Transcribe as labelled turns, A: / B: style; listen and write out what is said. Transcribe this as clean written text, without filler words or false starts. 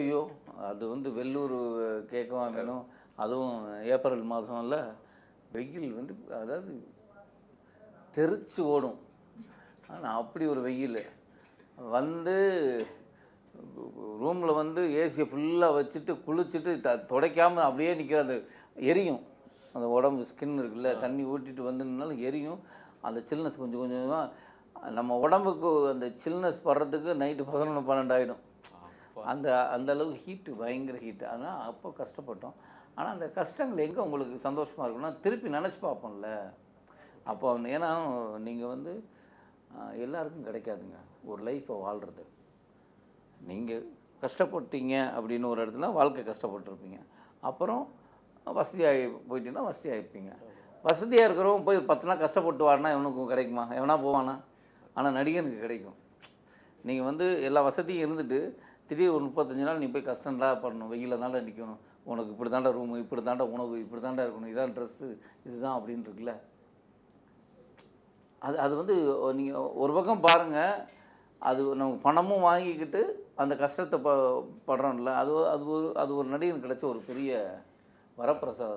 A: ஐயோ! அது வந்து வெள்ளூர் கேட்கவா வேணும். அதுவும் ஏப்ரல் மாதம்ல வெயில் வந்து அதாவது தெறிச்சு ஓடும். ஆனா அப்படி ஒரு வெயில். வந்து ரூமில் வந்து ஏசியை ஃபுல்லாக வச்சுட்டு குளிச்சுட்டு துடைக்காமல் அப்படியே நிற்கிறது எரியும். அந்த உடம்பு ஸ்கின் இருக்குல்ல, தண்ணி ஊற்றிட்டு வந்து நின்னாலும் எரியும். அந்த சில்னஸ் கொஞ்சம் கொஞ்சமாக நம்ம உடம்புக்கு அந்த சில்னஸ் படுறதுக்கு நைட்டு 11 12 ஆகிடும். அந்த அந்த அளவுக்கு ஹீட்டு, பயங்கர ஹீட்டு. அதனால் அப்போ கஷ்டப்பட்டோம். ஆனால் அந்த கஷ்டங்கள் எங்கே உங்களுக்கு சந்தோஷமாக இருக்குன்னா திருப்பி நினச்சி பார்ப்போம்ல. அப்போ ஏன்னா நீங்கள் வந்து எல்லாருக்கும் கிடைக்காதுங்க ஒரு லைஃப்பை வாழ்கிறது. நீங்கள் கஷ்டப்பட்டீங்க அப்படின்னு ஒரு இடத்துல வாழ்க்கை கஷ்டப்பட்டுருப்பீங்க. அப்புறம் வசதியாகி போயிட்டீங்கன்னா வசதியாகிருப்பீங்க. வசதியாக இருக்கிறவங்க போய் 10 நாள் கஷ்டப்பட்டு வாடினா எவனுக்கும் கிடைக்குமா? எவனா போவானா? ஆனால் நடிகனுக்கு கிடைக்கும். நீங்கள் வந்து எல்லா வசதியும் இருந்துட்டு திடீர் ஒரு 35 நாள் நீ போய் கஷ்டம்டா பண்ணணும், வெயிலனால நிற்கணும், உனக்கு இப்படி தாண்டா ரூமு, இப்படி தாண்டா உணவு, இப்படி தாண்டா இருக்கணும், இதான் ட்ரெஸ்ஸு, இதுதான் அப்படின்னு இருக்குல்ல. அது அது வந்து நீங்கள் ஒரு பக்கம் பாருங்கள், அது நம்ம பணமும் வாங்கிக்கிட்டு அந்த கஷ்டத்தை படுறோம்ல, அது அது ஒரு நடிகனுக்கு கிடைச்ச ஒரு பெரிய வரப்பிரசாதம்.